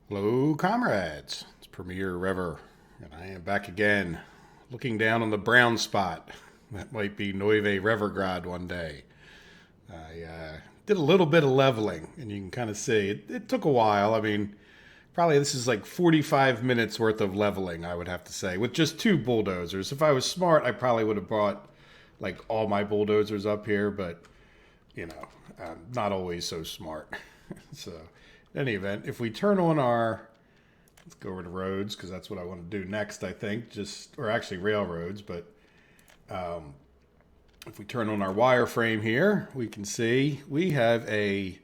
Hello, comrades. It's Premier Rever, and I am back again, looking down on the brown spot. That might be Novvy Revergrad one day. I did a little bit of leveling, and you can kind of see it took a while. I mean, probably this is like 45 minutes worth of leveling, I would have to say, with just two bulldozers. If I was smart, I probably would have brought like all my bulldozers up here, but I'm not always so smart. So, in any event, if we turn on our, let's go over to roads because that's what I want to do next, I think, or actually railroads, but if we turn on our wireframe here, we can see we have a,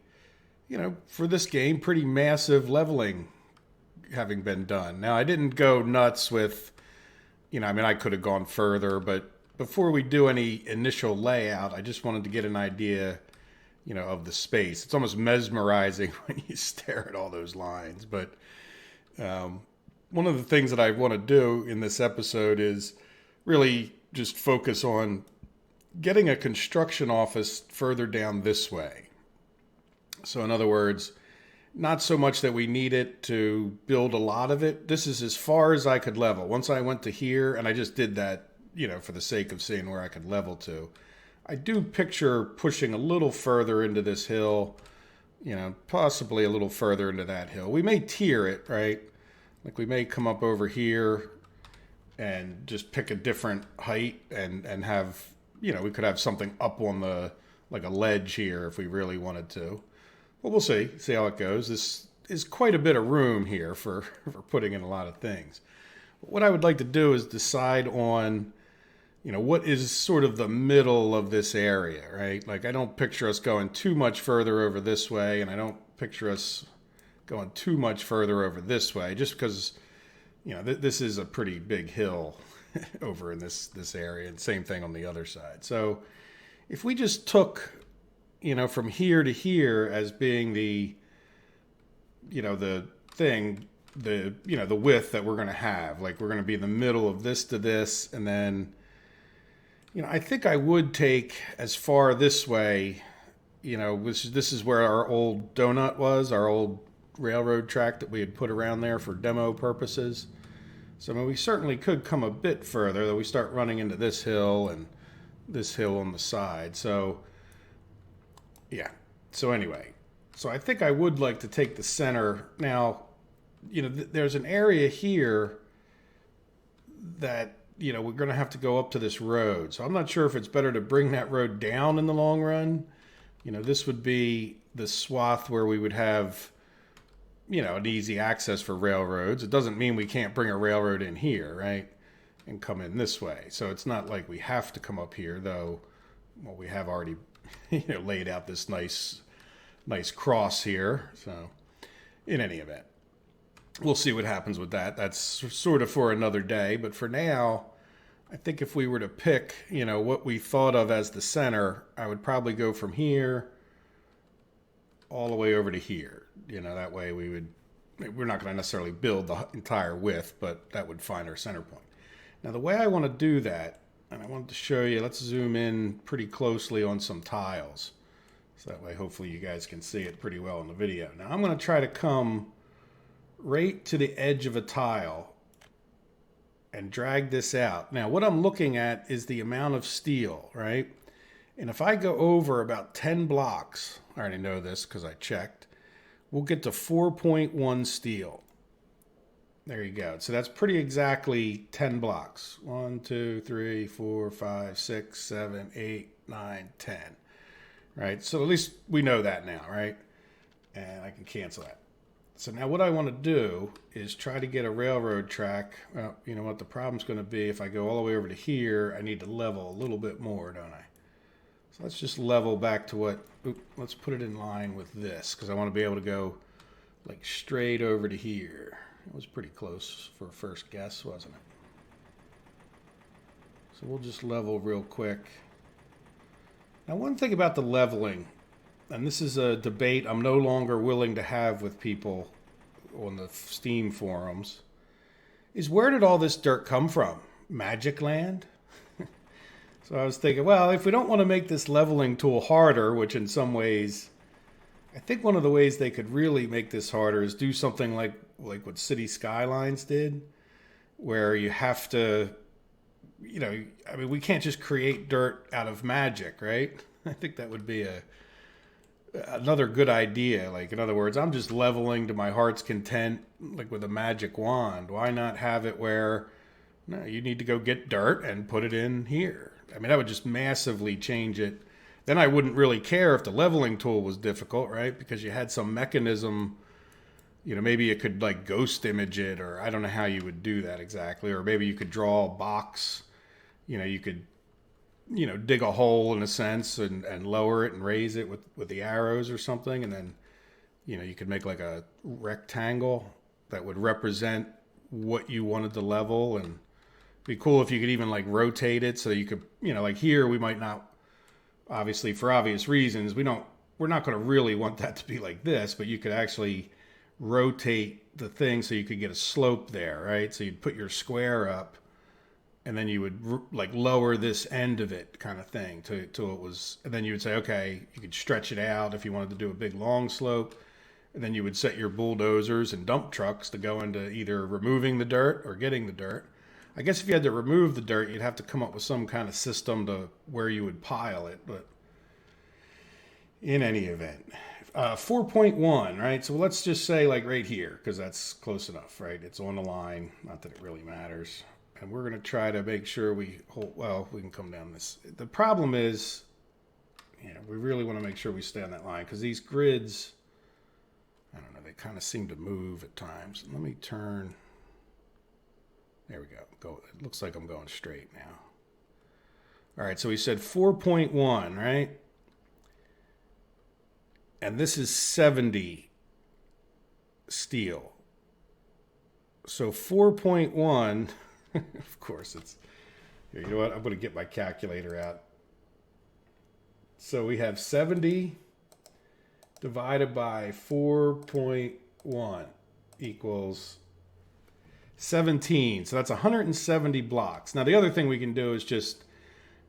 for this game, pretty massive leveling having been done. Now, I didn't go nuts with, I could have gone further, but before we do any initial layout, I just wanted to get an idea, of the space. It's almost mesmerizing when you stare at all those lines. But one of the things that I want to do in this episode is really just focus on getting a construction office further down this way. So in other words, not so much that we need it to build a lot of it. This is as far as I could level. Once I went to here, and I just did that, for the sake of seeing where I could level to. I do picture pushing a little further into this hill, possibly a little further into that hill. We may tier it, right? Like we may come up over here and just pick a different height and have, we could have something up on like a ledge here if we really wanted to. But we'll see how it goes. This is quite a bit of room here for putting in a lot of things. What I would like to do is decide on, what is sort of the middle of this area, right? Like I don't picture us going too much further over this way, and I don't picture us going too much further over this way, just because, this is a pretty big hill over in this area, and same thing on the other side. So if we just took, from here to here as being the thing, the width that we're going to have, like we're going to be in the middle of this to this, and then, I think I would take as far this way, this is where our old donut was, our old railroad track that we had put around there for demo purposes. So, we certainly could come a bit further, though we start running into this hill and this hill on the side. So, yeah. So anyway, I think I would like to take the center. Now, there's an area here that, we're going to have to go up to this road. So I'm not sure if it's better to bring that road down in the long run. This would be the swath where we would have, an easy access for railroads. It doesn't mean we can't bring a railroad in here, right? And come in this way. So it's not like we have to come up here, though. Well, we have already, laid out this nice cross here. So in any event, we'll see what happens with that. That's sort of for another day. But for now, I think if we were to pick, what we thought of as the center, I would probably go from here all the way over to here. That way we're not going to necessarily build the entire width, but that would find our center point. Now, the way I want to do that, and I wanted to show you, let's zoom in pretty closely on some tiles. So that way, hopefully you guys can see it pretty well in the video. Now, I'm going to try to come right to the edge of a tile and drag this out. Now, what I'm looking at is the amount of steel, right? And if I go over about 10 blocks, I already know this because I checked, we'll get to 4.1 steel. There you go. So that's pretty exactly 10 blocks. 1, 2, 3, 4, 5, 6, 7, 8, 9, 10. Right? So at least we know that now, right? And I can cancel that. So now what I want to do is try to get a railroad track. Well, you know what the problem's going to be if I go all the way over to here, I need to level a little bit more, don't I? So let's just level back to let's put it in line with this because I want to be able to go like straight over to here. It was pretty close for a first guess, wasn't it? So we'll just level real quick. Now, one thing about the leveling, and this is a debate I'm no longer willing to have with people on the Steam forums, is where did all this dirt come from? Magic Land? So I was thinking, well, if we don't want to make this leveling tool harder, which in some ways, I think one of the ways they could really make this harder is do something like like what City Skylines did, where you have to, you know, I mean, we can't just create dirt out of magic, right? I think that would be another good idea. Like, in other words, I'm just leveling to my heart's content, like with a magic wand. Why not have it where, no, you need to go get dirt and put it in here? I mean, that would just massively change it. Then I wouldn't really care if the leveling tool was difficult, right? Because you had some mechanism, you know, maybe it could like ghost image it, or I don't know how you would do that exactly. Or maybe you could draw a box, you know, you could, you know, dig a hole in a sense and lower it and raise it with the arrows or something. And then, you know, you could make like a rectangle that would represent what you wanted to level. And it'd be cool if you could even like rotate it so you could, you know, like here we might not, obviously for obvious reasons, we're not going to really want that to be like this, but you could actually rotate the thing so you could get a slope there, right? So you'd put your square up and then you would like lower this end of it kind of thing till it was, and then you would say, okay, you could stretch it out if you wanted to do a big long slope. And then you would set your bulldozers and dump trucks to go into either removing the dirt or getting the dirt. I guess if you had to remove the dirt, you'd have to come up with some kind of system to where you would pile it. But in any event, 4.1, right? So let's just say like right here, because that's close enough, right? It's on the line. Not that it really matters. And we're going to try to make sure we hold, well, we can come down this. The problem is, you know, we really want to make sure we stay on that line because these grids, I don't know, they kind of seem to move at times. Let me turn. There we go. It looks like I'm going straight now. All right, so we said 4.1, right? And this is 70 steel. So 4.1, of course it's, here, you know what? I'm going to get my calculator out. So we have 70 divided by 4.1 equals 17. So that's 170 blocks. Now the other thing we can do is just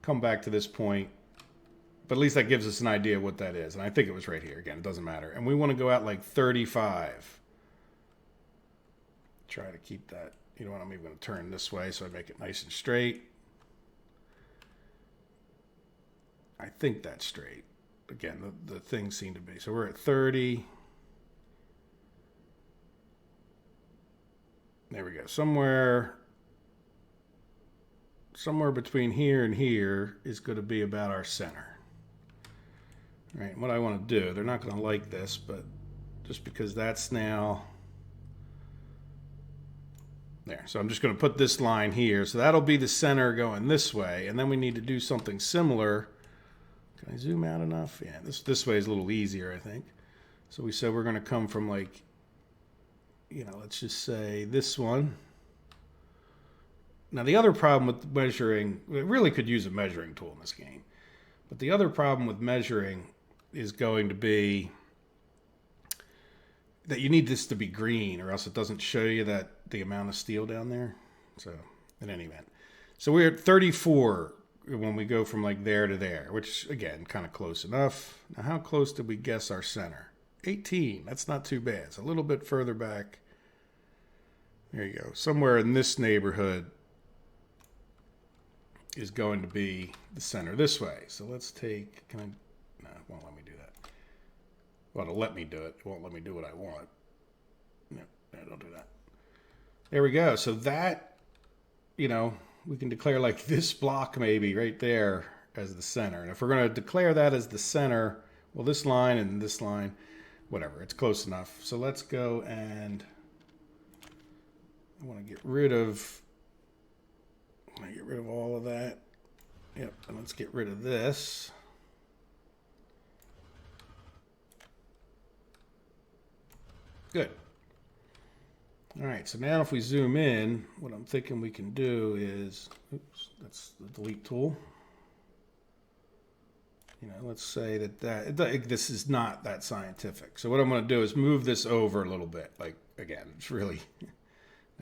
come back to this point, but at least that gives us an idea of what that is. And I think it was right here. Again, it doesn't matter. And we want to go out like 35. Try to keep that. You know what? I'm even going to turn this way so I make it nice and straight. I think that's straight. Again, the things seem to be. So we're at 30. There we go. Somewhere between here and here is going to be about our center. All right, what I want to do, they're not going to like this, but just because that's now there. So I'm just going to put this line here. So that'll be the center going this way. And then we need to do something similar. Can I zoom out enough? Yeah, this way is a little easier, I think. So we said we're going to come from like, you know, let's just say this one. Now the other problem with measuring, we really could use a measuring tool in this game. But the other problem with measuring is going to be that you need this to be green or else it doesn't show you that the amount of steel down there. So in any event. So we're at 34 when we go from like there to there, which again, kind of close enough. Now how close did we guess our center? 18. That's not too bad. It's a little bit further back. There you go. Somewhere in this neighborhood is going to be the center this way. So let's take, no, it won't let me do that. Well, it'll let me do it. It won't let me do what I want. No, don't do that. There we go. So that, you know, we can declare like this block maybe right there as the center. And if we're going to declare that as the center, well, this line and this line, whatever, it's close enough. So let's go and I want to get rid of all of that. Yep, and let's get rid of this. Good. All right, so now if we zoom in, what I'm thinking we can do is, oops, that's the delete tool. You know, let's say that this is not that scientific. So what I'm going to do is move this over a little bit. Like, again, it's really,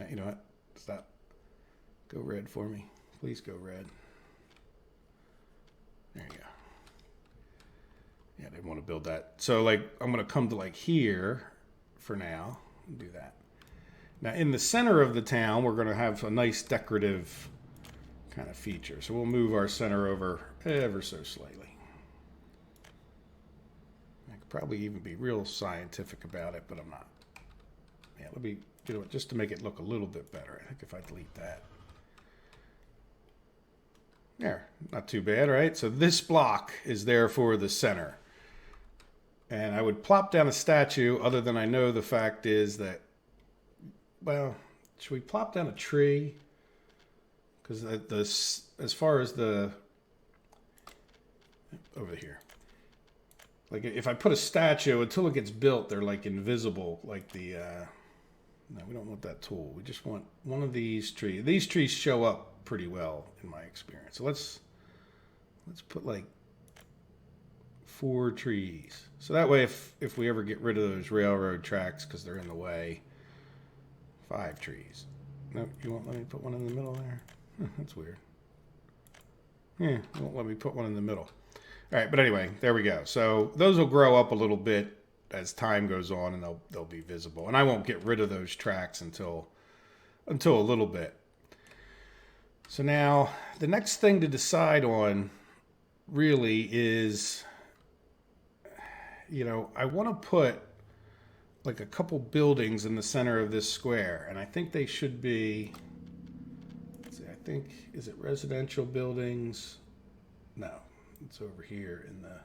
you know what? Stop. Go red for me. Please go red. There you go. Yeah, they want to build that. So like, I'm going to come to like here for now and do that. Now in the center of the town, we're going to have a nice decorative kind of feature. So we'll move our center over ever so slightly. I could probably even be real scientific about it, but I'm not. Yeah, let me do it just to make it look a little bit better. I think if I delete that. There, not too bad, right? So this block is there for the center. And I would plop down a statue, other than I know the fact is that, well, should we plop down a tree? Because as far as the, over here. Like if I put a statue, until it gets built, they're like invisible, like the, no, we don't want that tool. We just want one of these trees. These trees show up pretty well in my experience. So let's put like 4 trees. So that way if we ever get rid of those railroad tracks because they're in the way, 5 trees. No, you won't let me put one in the middle there? That's weird. Yeah, you won't let me put one in the middle. All right, but anyway, there we go. So those will grow up a little bit as time goes on, and they'll be visible. And I won't get rid of those tracks until a little bit. So now the next thing to decide on really is, you know, I want to put like a couple buildings in the center of this square, and I think they should be, let's see, I think, is it residential buildings? No, it's over here in the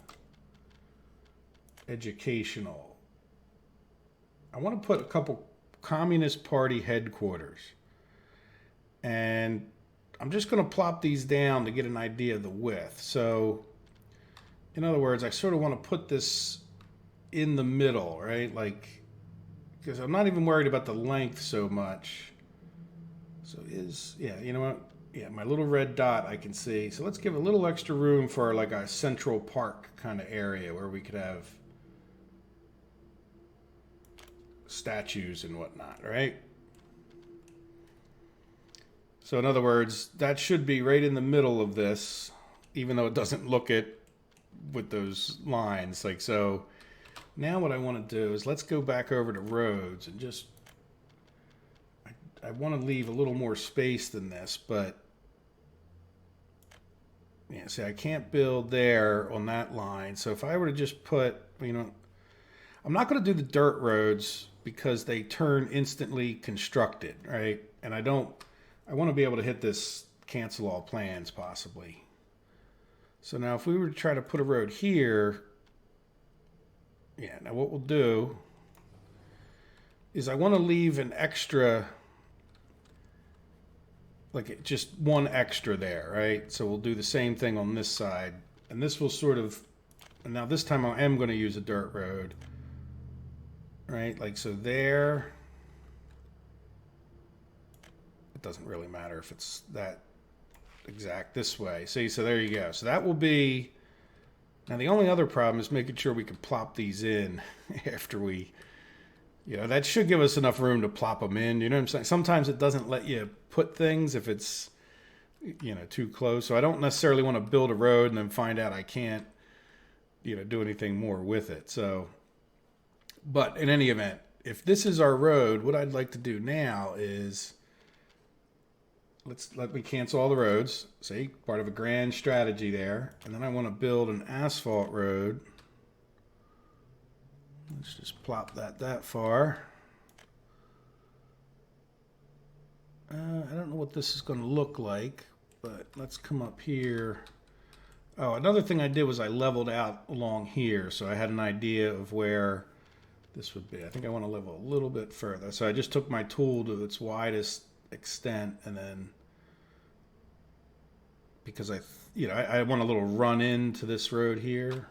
educational. I want to put a couple Communist Party headquarters, and I'm just going to plop these down to get an idea of the width. So, in other words, I sort of want to put this in the middle, right? Like, because I'm not even worried about the length so much. So yeah, you know what? Yeah, my little red dot I can see. So let's give a little extra room for like a Central Park kind of area where we could have statues and whatnot, right? So in other words, that should be right in the middle of this, even though it doesn't look it with those lines. Like, so now what I want to do is let's go back over to roads and just, I want to leave a little more space than this, but yeah, see, I can't build there on that line. So if I were to just put, you know, I'm not going to do the dirt roads because they turn instantly constructed, right? And I want to be able to hit this cancel all plans possibly. So now if we were to try to put a road here, yeah, now what we'll do is I want to leave an extra, like just one extra there, right? So we'll do the same thing on this side. And this will sort of, and now this time I am going to use a dirt road, right? Like, so there, it doesn't really matter if it's that exact this way. See, so there you go. So that will be, now the only other problem is making sure we can plop these in after we, you know, that should give us enough room to plop them in. You know what I'm saying? Sometimes it doesn't let you put things if it's, you know, too close. So I don't necessarily want to build a road and then find out I can't, you know, do anything more with it. So, but in any event, if this is our road, what I'd like to do now is, let me cancel all the roads. See, part of a grand strategy there. And then I want to build an asphalt road. Let's just plop that far. I don't know what this is going to look like, but let's come up here. Oh, another thing I did was I leveled out along here, so I had an idea of where this would be. I think I want to level a little bit further. So I just took my tool to its widest extent, and then because I want a little run into this road here.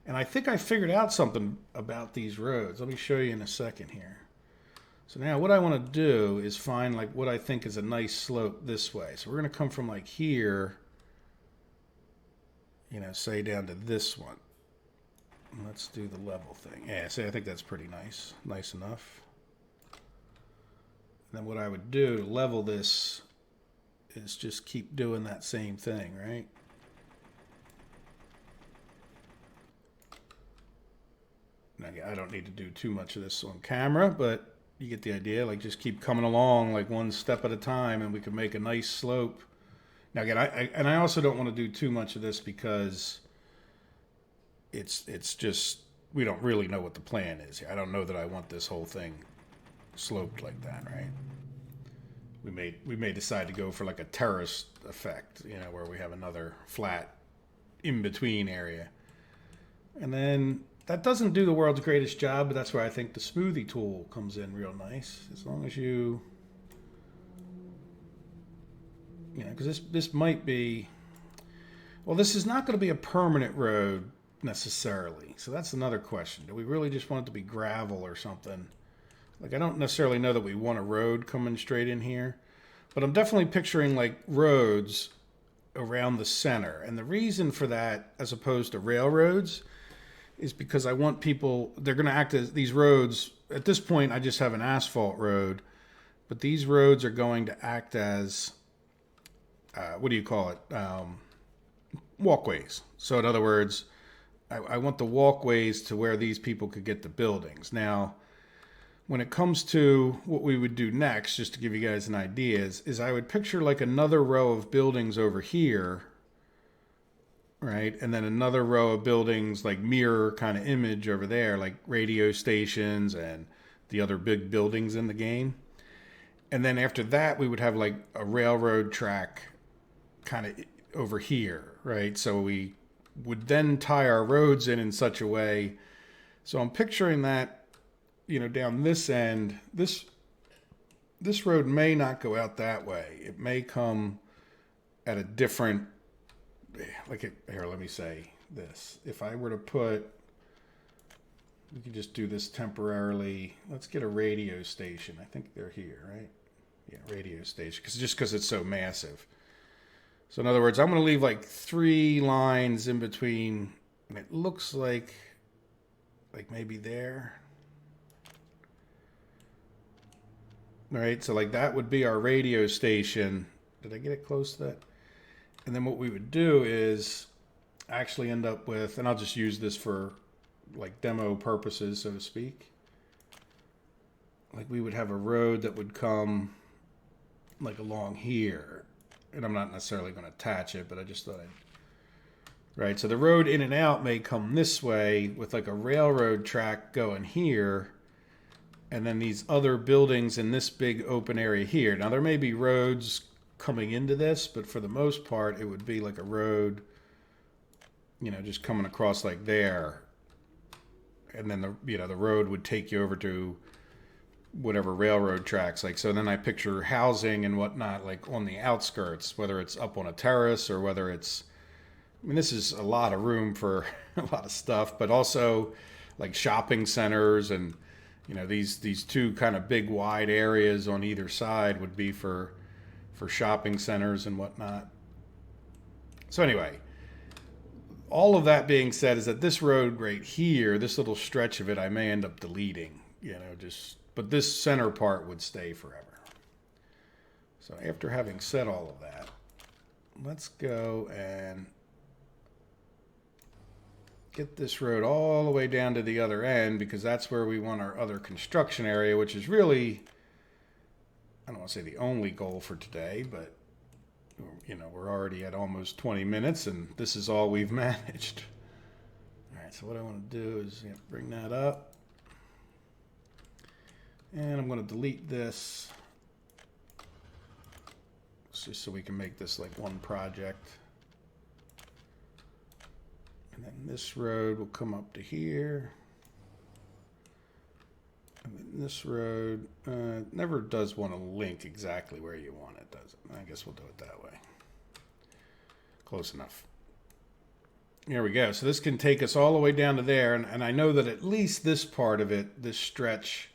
And I think I figured out something about these roads. Let me show you in a second here. So now what I want to do is find like what I think is a nice slope this way. So we're going to come from like here, you know, say down to this one. Let's do the level thing. Yeah, see, I think that's pretty nice. Nice enough. And then what I would do to level this is just keep doing that same thing, right? Now, I don't need to do too much of this on camera, but You get the idea? Like just keep coming along like one step at a time and we can make a nice slope. Now again, I also don't want to do too much of this because it's just we don't really know what the plan is here. I don't know that I want this whole thing sloped like that, right? We may decide to go for like a terrace effect, where we have another flat in between area. And then that doesn't do the world's greatest job, but that's where I think the smoothie tool comes in real nice. As long as because this might be, well, this is not going to be a permanent road necessarily. So that's another question. Do we really just want it to be gravel or something? Like, I don't necessarily know that we want a road coming straight in here, but I'm definitely picturing like roads around the center. And the reason for that, as opposed to railroads, is because I want people, they're going to act as these roads. At this point, I just have an asphalt road, but these roads are going to act as, what do you call it? Walkways. So in other words, I want the walkways to where these people could get the buildings. Now, when it comes to what we would do next, just to give you guys an idea, is I would picture like another row of buildings over here, right? And then another row of buildings, like mirror kind of image over there, like radio stations and the other big buildings in the game. And then after that, we would have like a railroad track kind of over here, right? So we would then tie our roads in such a way. So I'm picturing that, down this end, this road may not go out that way. It may come at a different, here, let me say this. If I were to put, we could just do this temporarily. Let's get a radio station. I think they're here, right? Yeah, radio station, because it's so massive. So in other words, I'm going to leave like 3 lines in between, and it looks like maybe there. All right, so like that would be our radio station. Did I get it close to that? And then what we would do is actually end up with, and I'll just use this for like demo purposes, so to speak. Like we would have a road that would come like along here. And I'm not necessarily going to attach it, but I just thought right, so the road in and out may come this way with like a railroad track going here. And then these other buildings in this big open area here. Now, there may be roads coming into this, but for the most part, it would be like a road, just coming across like there. And then the road would take you over to whatever railroad tracks. Like, so then I picture housing and whatnot, like on the outskirts, whether it's up on a terrace or whether it's, this is a lot of room for a lot of stuff, but also like shopping centers and, these 2 kind of big wide areas on either side would be for shopping centers and whatnot. So anyway, all of that being said is that this road right here, this little stretch of it, I may end up deleting, but this center part would stay forever. So after having said all of that, let's go and get this road all the way down to the other end, because that's where we want our other construction area, which is really, I don't want to say the only goal for today, but we're already at almost 20 minutes and this is all we've managed. All right, so what I want to do is bring that up. And I'm going to delete this just so we can make this like one project. And then this road will come up to here. And then this road never does want to link exactly where you want it, does it? I guess we'll do it that way. Close enough. Here we go. So this can take us all the way down to there. And I know that at least this part of it, this stretch,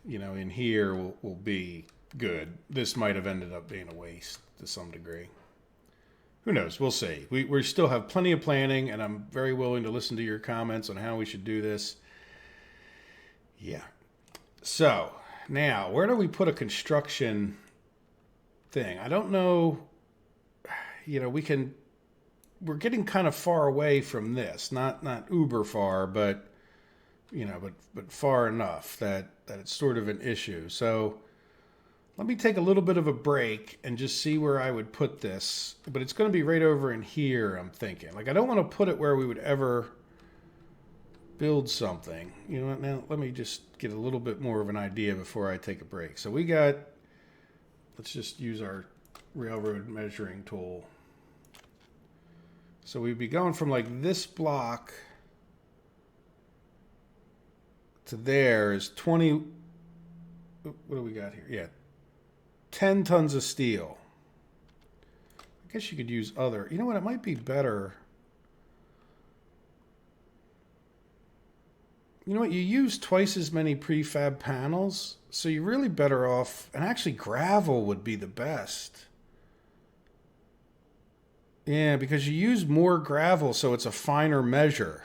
in here will be good. This might have ended up being a waste to some degree. Who knows? We'll see. We still have plenty of planning, and I'm very willing to listen to your comments on how we should do this. Yeah. So, now, where do we put a construction thing? I don't know. We're getting kind of far away from this. Not uber far, but you know, but far enough that it's sort of an issue. So let me take a little bit of a break and just see where I would put this. But it's going to be right over in here, I'm thinking. Like, I don't want to put it where we would ever build something. You know what? Now, let me just get a little bit more of an idea before I take a break. So we got, let's just use our railroad measuring tool. So we'd be going from like this block to there is 20, what do we got here? Yeah, 10 tons of steel. I guess you could use other. You know what? It might be better. You know what? You use twice as many prefab panels, so you're really better off. And actually, gravel would be the best. Yeah, because you use more gravel, so it's a finer measure.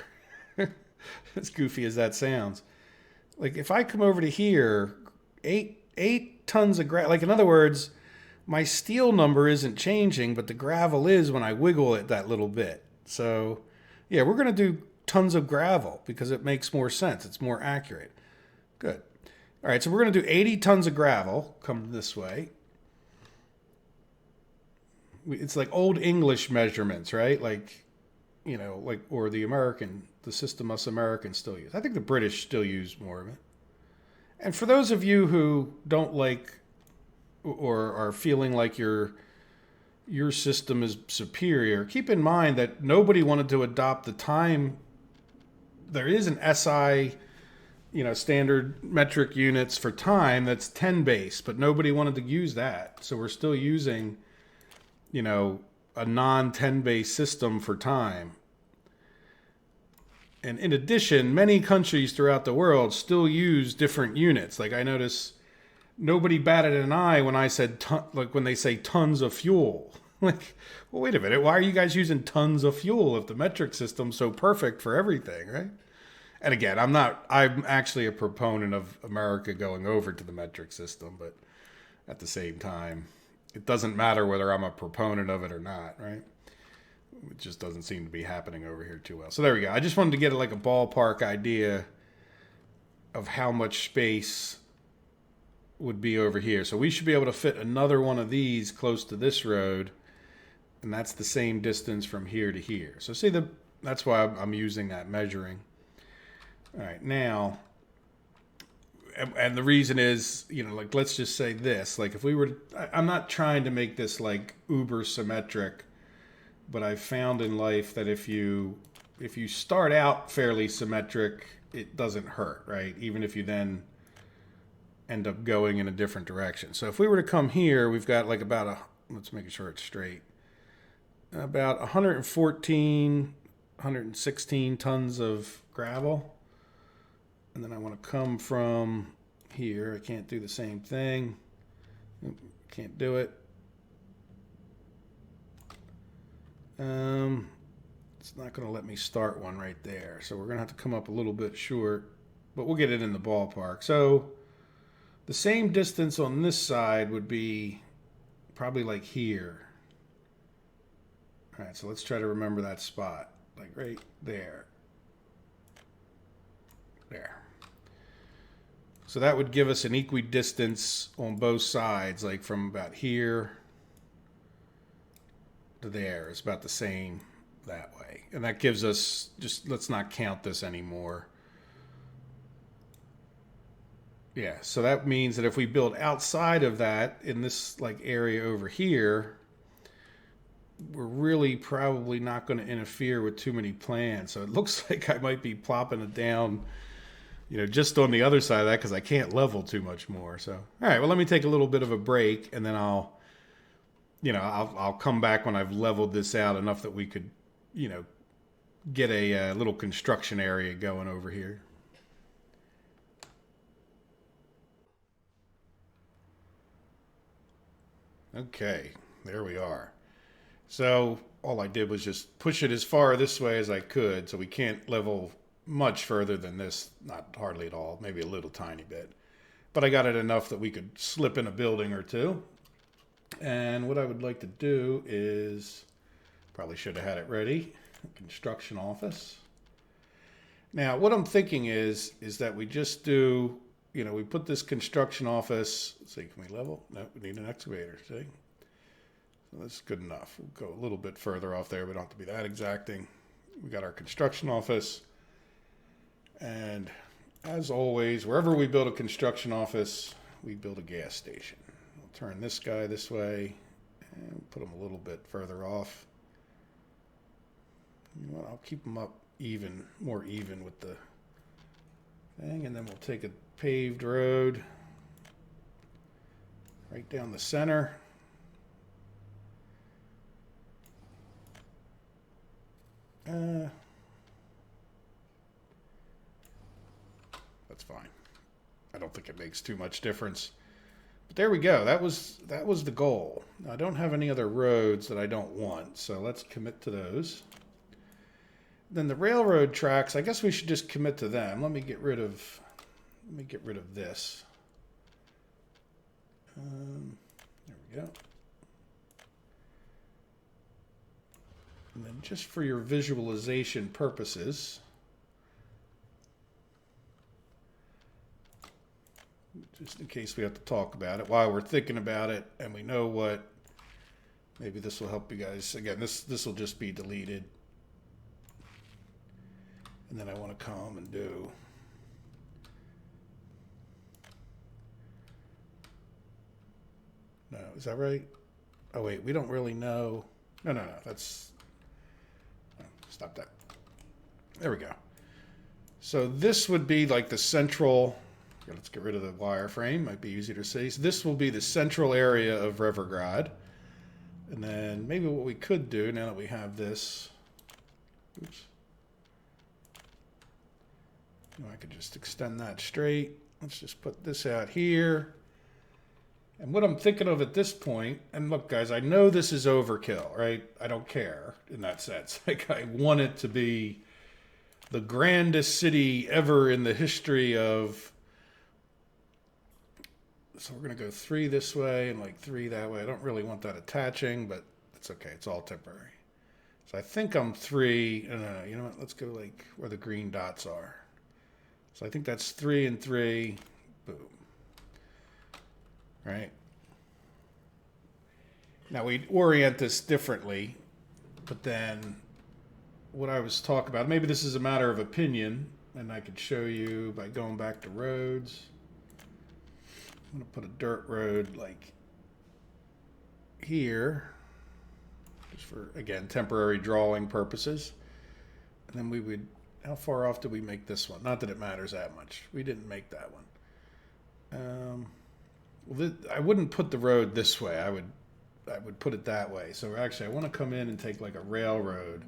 As goofy as that sounds. Like if I come over to here, eight tons of gravel. Like in other words, my steel number isn't changing, but the gravel is when I wiggle it that little bit. So yeah, we're going to do tons of gravel because it makes more sense. It's more accurate. Good. All right, so we're going to do 80 tons of gravel. Come this way. It's like old English measurements, right? Like, you know, like, or the system us Americans still use. I think the British still use more of it. And for those of you who don't like or are feeling like your system is superior, keep in mind that nobody wanted to adopt the time. There is an SI, you know, standard metric units for time that's 10 base, but nobody wanted to use that. So we're still using, you know, a non-10 base system for time. And in addition, many countries throughout the world still use different units. Like I notice nobody batted an eye when I said, like when they say tons of fuel. Like, well, wait a minute. Why are you guys using tons of fuel if the metric system's so perfect for everything, right? And again, I'm actually a proponent of America going over to the metric system, but at the same time, it doesn't matter whether I'm a proponent of it or not, right? It just doesn't seem to be happening over here too well. So there we go. I just wanted to get like a ballpark idea of how much space would be over here. So we should be able to fit another one of these close to this road. And that's the same distance from here to here. So see, that's why I'm using that measuring. All right, now, and the reason is, you know, like, let's just say this. Like, if we were, I'm not trying to make this like uber symmetric, but I've found in life that if you start out fairly symmetric, it doesn't hurt, right? Even if you then end up going in a different direction. So if we were to come here, we've got like about let's make sure it's straight. About 114, 116 tons of gravel. And then I want to come from here. I can't do the same thing. Can't do it. It's not going to let me start one right there. So we're going to have to come up a little bit short, but we'll get it in the ballpark. So the same distance on this side would be probably like here. All right, so let's try to remember that spot. Like right there. There. So that would give us an equidistance on both sides, like from about here to there. It's about the same that way. And that gives us, just let's not count this anymore. Yeah, so that means that if we build outside of that in this like area over here, we're really probably not going to interfere with too many plans. So it looks like I might be plopping it down, you know, just on the other side of that because I can't level too much more. So, all right, well, let me take a little bit of a break and then I'll come back when I've leveled this out enough that we could, you know, get a little construction area going over here. Okay, there we are. So all I did was just push it as far this way as I could, so we can't level much further than this, not hardly at all, maybe a little tiny bit. But I got it enough that we could slip in a building or two. And what I would like to do is, probably should have had it ready, construction office. Now, what I'm thinking is that we just do, we put this construction office. Let's see, can we level? No, we need an excavator. See, so that's good enough. We'll go a little bit further off there. We don't have to be that exacting. We got our construction office, and as always, wherever we build a construction office, we build a gas station. We'll turn this guy this way and put him a little bit further off. You know what? I'll keep them up even, more even with the thing, and then we'll take a paved road right down the center. That's fine. I don't think it makes too much difference. But there we go. That was the goal. Now, I don't have any other roads that I don't want, so let's commit to those. Then the railroad tracks, I guess we should just commit to them. Let me get rid of this. There we go. And then just for your visualization purposes, just in case we have to talk about it while we're thinking about it and we know what, maybe this will help you guys. Again, this will just be deleted. And then I want to come and do no, is that right? Oh wait, we don't really know. No, that's stop that. There we go. So this would be like the central. Let's get rid of the wireframe. Might be easier to see. So this will be the central area of Revergrad. And then maybe what we could do now that we have this. Oops. I could just extend that straight. Let's just put this out here. And what I'm thinking of at this point, and look, guys, I know this is overkill, right? I don't care in that sense. Like, I want it to be the grandest city ever in the history of. So we're going to go 3 this way and like 3 that way. I don't really want that attaching, but it's okay. It's all temporary. So I think I'm 3. No, you know what? Let's go like where the green dots are. So I think that's 3 and 3. Boom. Right? Now we orient this differently, but then what I was talking about, maybe this is a matter of opinion, and I could show you by going back to roads. I'm going to put a dirt road like here, just for, again, temporary drawing purposes. And then we would, how far off did we make this one? Not that it matters that much. We didn't make that one. Well, I wouldn't put the road this way. I would put it that way. So actually, I want to come in and take like a railroad.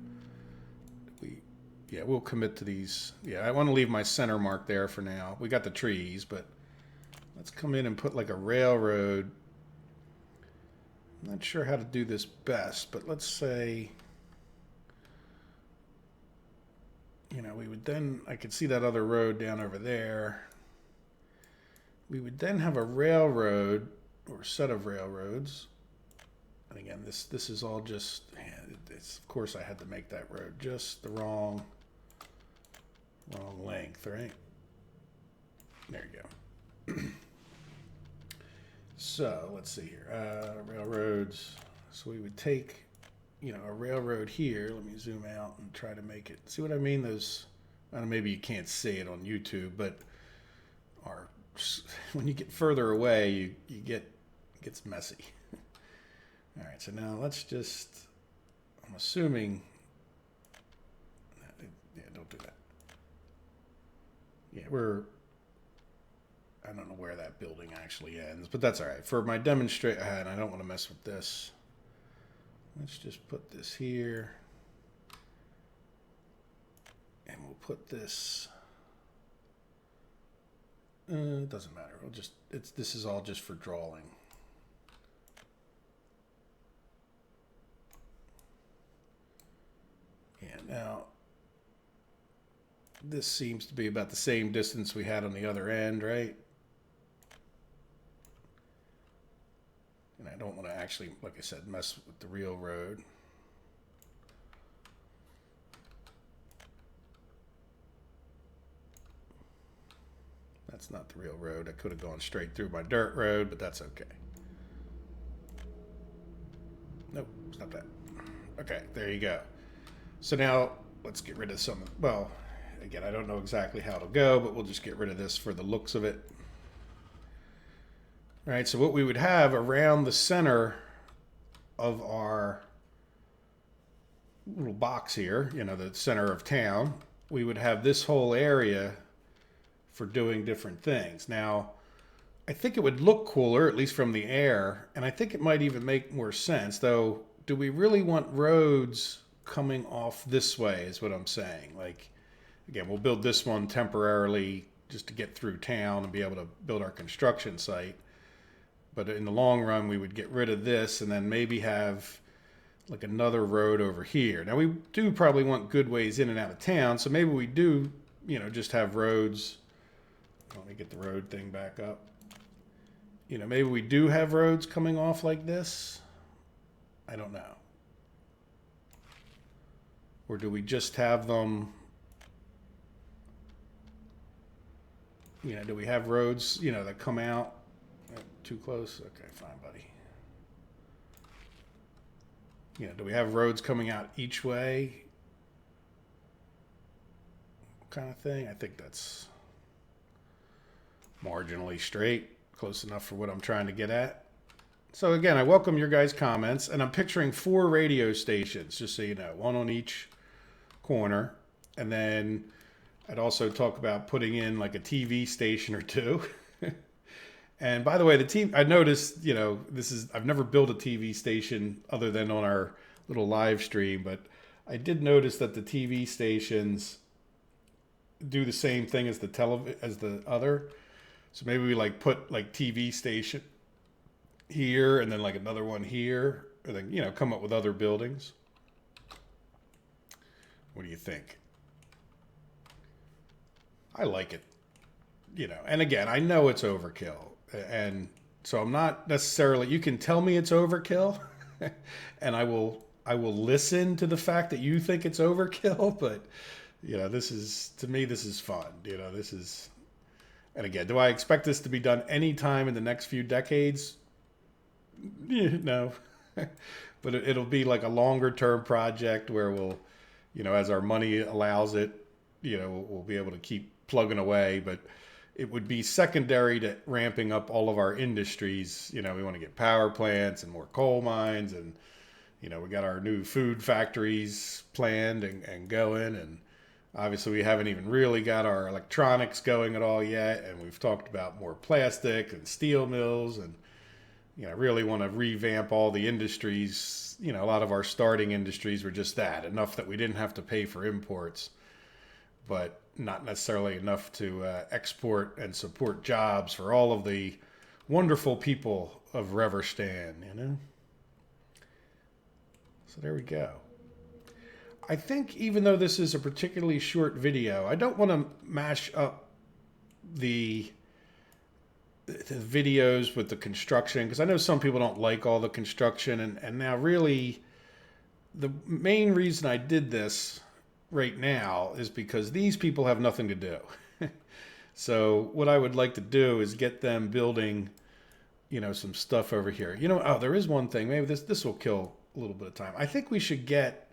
We'll commit to these. Yeah, I want to leave my center mark there for now. We got the trees, but let's come in and put like a railroad. I'm not sure how to do this best, but let's say, we would then, I could see that other road down over there. We would then have a railroad or set of railroads. And again, this is all just, it's, of course I had to make that road just the wrong length, right? There you go. So let's see here, railroads. So we would take, a railroad here. Let me zoom out and try to make it. See what I mean? Those, I don't know, maybe you can't see it on YouTube, but when you get further away, it gets messy. All right, so now let's just, I'm assuming, yeah, don't do that. Yeah, I don't know where that building actually ends, but that's all right. For my demonstrate, and I don't want to mess with this. Let's just put this here. And we'll put this, it doesn't matter. We'll just, this is all just for drawing. Yeah, now, this seems to be about the same distance we had on the other end, right? And I don't want to actually, like I said, mess with the real road. That's not the real road. I could have gone straight through my dirt road, but that's okay. Nope, it's not that. Okay, there you go. So now let's get rid of some. Well, again, I don't know exactly how it'll go, but we'll just get rid of this for the looks of it. All right, so what we would have around the center of our little box here, the center of town, we would have this whole area for doing different things. Now, I think it would look cooler, at least from the air, and I think it might even make more sense, though. Do we really want roads coming off this way is what I'm saying. Like, again, we'll build this one temporarily just to get through town and be able to build our construction site. But in the long run, we would get rid of this and then maybe have like another road over here. Now, we do probably want good ways in and out of town, so maybe we do, just have roads. Let me get the road thing back up. Maybe we do have roads coming off like this. I don't know. Or do we just have them, do we have roads, that come out? Too close? Okay, fine, buddy. Do we have roads coming out each way? Kind of thing? I think that's marginally straight, close enough for what I'm trying to get at. So again, I welcome your guys' comments, and I'm picturing 4 radio stations, just so you know, one on each corner. And then I'd also talk about putting in like a TV station or 2. And by the way, the TV, I noticed, I've never built a TV station other than on our little live stream, but I did notice that the TV stations do the same thing as the other. So maybe we like put like TV station here and then like another one here, or then, come up with other buildings. What do you think? I like it, and again, I know it's overkill. And so I'm not necessarily, you can tell me it's overkill and I will listen to the fact that you think it's overkill, but this is, to me, this is fun. And again, do I expect this to be done anytime in the next few decades? No, but it'll be like a longer term project where we'll, as our money allows it, we'll be able to keep plugging away, but it would be secondary to ramping up all of our industries. We want to get power plants and more coal mines, and we got our new food factories planned and going, and obviously we haven't even really got our electronics going at all yet, and we've talked about more plastic and steel mills, and really want to revamp all the industries. A lot of our starting industries were just enough that we didn't have to pay for imports, but not necessarily enough to export and support jobs for all of the wonderful people of Revergrad, So there we go. I think even though this is a particularly short video, I don't want to mash up the videos with the construction, because I know some people don't like all the construction, and now really the main reason I did this right now is because these people have nothing to do. So what I would like to do is get them building, some stuff over here. There is one thing. Maybe this will kill a little bit of time. I think we should get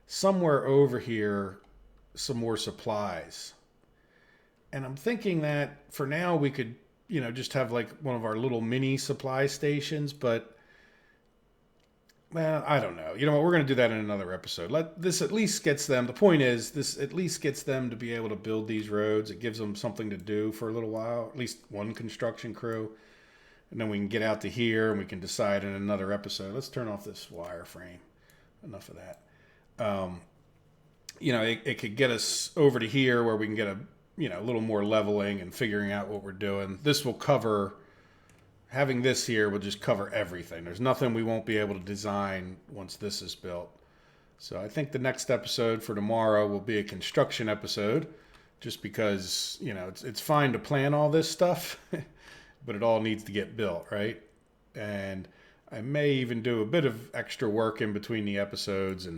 somewhere over here some more supplies. And I'm thinking that for now we could, just have like one of our little mini supply stations, but well, I don't know. We're going to do that in another episode. This at least gets them, the point is, this at least gets them to be able to build these roads. It gives them something to do for a little while, at least one construction crew. And then we can get out to here and we can decide in another episode. Let's turn off this wireframe. Enough of that. It could get us over to here where we can get a little more leveling and figuring out what we're doing. This will cover... Having this here will just cover everything. There's nothing we won't be able to design once this is built. So I think the next episode for tomorrow will be a construction episode, just because, it's fine to plan all this stuff, but it all needs to get built, right? And I may even do a bit of extra work in between the episodes,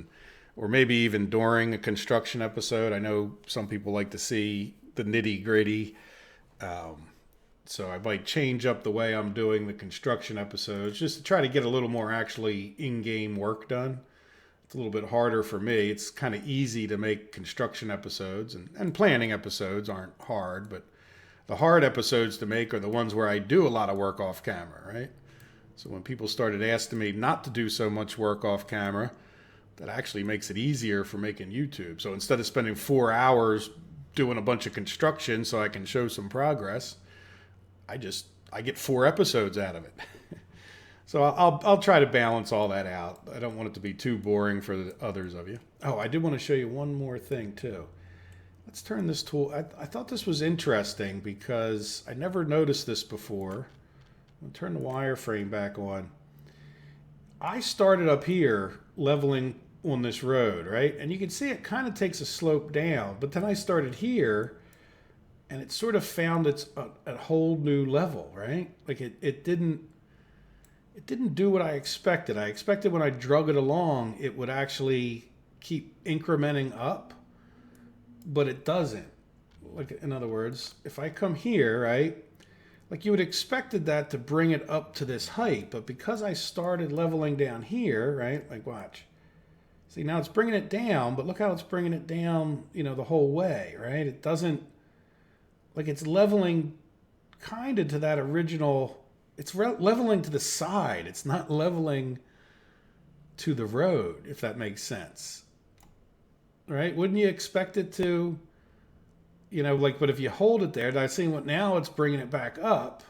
or maybe even during a construction episode. I know some people like to see the nitty-gritty. So I might change up the way I'm doing the construction episodes just to try to get a little more actually in-game work done. It's a little bit harder for me. It's kind of easy to make construction episodes, and planning episodes aren't hard, but the hard episodes to make are the ones where I do a lot of work off camera, right? So when people started asking me not to do so much work off camera, that actually makes it easier for making YouTube. So instead of spending 4 hours doing a bunch of construction so I can show some progress, I get 4 episodes out of it. So I'll try to balance all that out. I don't want it to be too boring for the others of you. Oh, I did want to show you one more thing too. Let's turn this tool. I thought this was interesting because I never noticed this before. I'll turn the wireframe back on. I started up here leveling on this road, right? And you can see it kind of takes a slope down, but then I started here and it sort of found its a whole new level, right? Like it didn't do what I expected. I expected when I drug it along, it would actually keep incrementing up, but it doesn't. Like, in other words, if I come here, right, like you would expected that to bring it up to this height, but because I started leveling down here, right, like watch. See, now it's bringing it down, but look how it's bringing it down, you know, the whole way, right? It doesn't, like it's leveling kind of to that original, it's leveling to the side. It's not leveling to the road, if that makes sense. Right? Wouldn't you expect it to, you know, like, but if you hold it there, I see what now it's bringing it back up.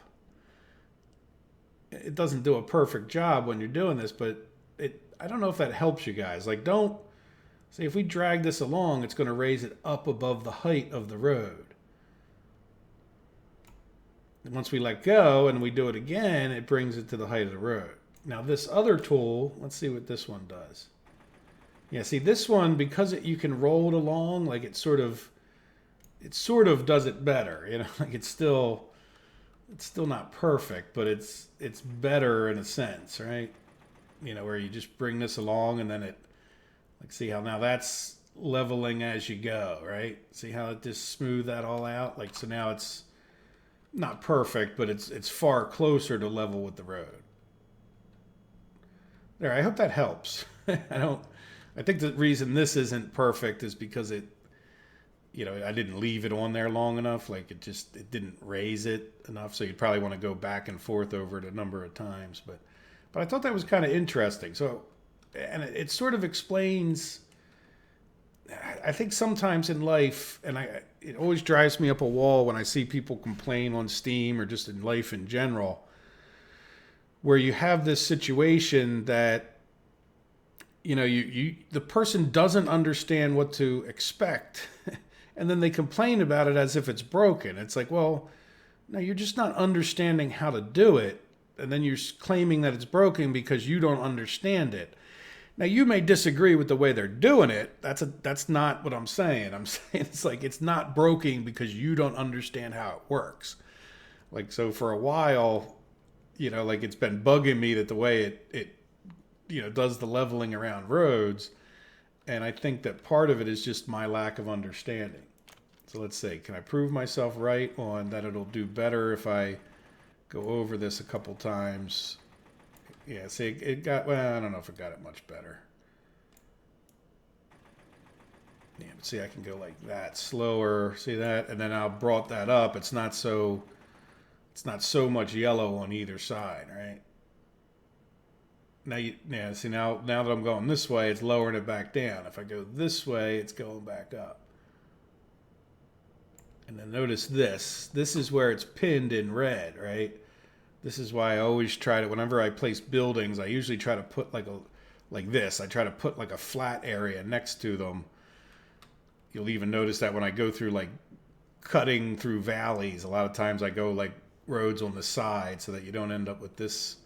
It doesn't do a perfect job when you're doing this, but I don't know if that helps you guys. Like, don't, see, if we drag this along, it's going to raise it up above the height of the road. And once we let go and we do it again, it brings it to the height of the road. Now this other tool, let's see what this one does. Yeah, see this one, because you can roll it along, like it sort of does it better. You know, like it's still not perfect, but it's better in a sense, right? You know, where you just bring this along and then it, like, see how now that's leveling as you go, right? See how it just smoothed that all out? Like, so now it's not perfect, but it's far closer to level with the road. There, I hope that helps. I think the reason this isn't perfect is because it, you know, I didn't leave it on there long enough. Like it didn't raise it enough. So you'd probably want to go back and forth over it a number of times. But I thought that was kind of interesting. So, and it sort of explains, I think sometimes in life, and it always drives me up a wall when I see people complain on Steam or just in life in general, where you have this situation that, you know, the person doesn't understand what to expect, and then they complain about it as if it's broken. It's like, well, no, you're just not understanding how to do it, and then you're claiming that it's broken because you don't understand it. Now, you may disagree with the way they're doing it. That's not what I'm saying. I'm saying it's like it's not broken because you don't understand how it works. Like, so for a while, you know, like it's been bugging me that the way it you know, does the leveling around roads. And I think that part of it is just my lack of understanding. So let's see, can I prove myself right on that it'll do better if I go over this a couple times? Yeah, see, it got, well, I don't know if it got it much better. Yeah, but see, I can go like that, slower, see that? And then I brought that up. It's not so much yellow on either side, right? Now, see, now that I'm going this way, it's lowering it back down. If I go this way, it's going back up. And then notice this. This is where it's pinned in red, right? This is why I always try to, whenever I place buildings, I usually try to put like this. I try to put like a flat area next to them. You'll even notice that when I go through like cutting through valleys, a lot of times I go like roads on the side so that you don't end up with this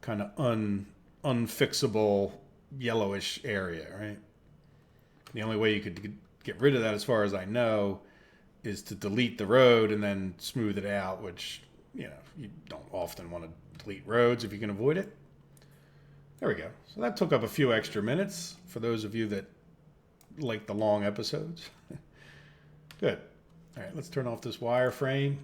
kind of unfixable yellowish area, right? The only way you could get rid of that, as far as I know, is to delete the road and then smooth it out, which, you know, you don't often want to delete roads if you can avoid it. There we go. So that took up a few extra minutes for those of you that like the long episodes. Good. All right, let's turn off this wireframe.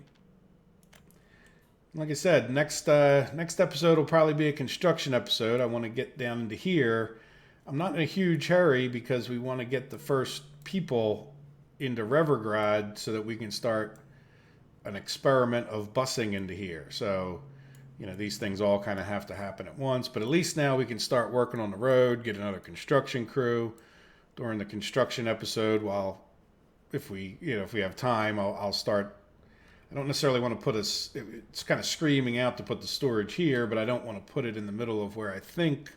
Like I said, next episode will probably be a construction episode. I want to get down into here. I'm not in a huge hurry because we want to get the first people into Revergrad so that we can start an experiment of busing into here. So, you know, these things all kind of have to happen at once. But at least now we can start working on the road, get another construction crew during the construction episode. While, if we have time, I'll start. I don't necessarily want to put it's kind of screaming out to put the storage here, but I don't want to put it in the middle of where I think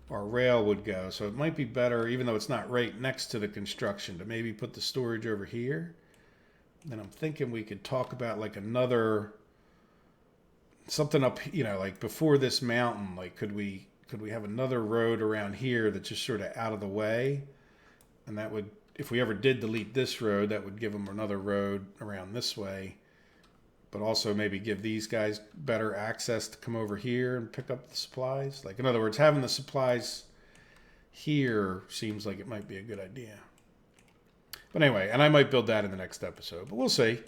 our rail would go. So it might be better, even though it's not right next to the construction, to maybe put the storage over here. And I'm thinking we could talk about like something up, you know, like before this mountain, like could we have another road around here that's just sort of out of the way? And that would, if we ever did delete this road, that would give them another road around this way. But also maybe give these guys better access to come over here and pick up the supplies. Like, in other words, having the supplies here seems like it might be a good idea. But anyway, and I might build that in the next episode, but we'll see.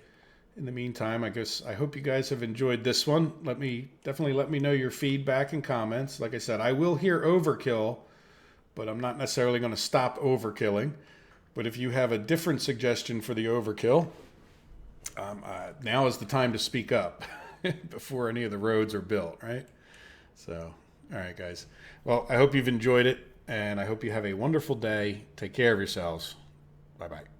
In the meantime, I hope you guys have enjoyed this one. Definitely let me know your feedback and comments. Like I said, I will hear overkill, but I'm not necessarily going to stop overkilling. But if you have a different suggestion for the overkill, now is the time to speak up before any of the roads are built, right? So, all right, guys. Well, I hope you've enjoyed it, and I hope you have a wonderful day. Take care of yourselves. Bye-bye.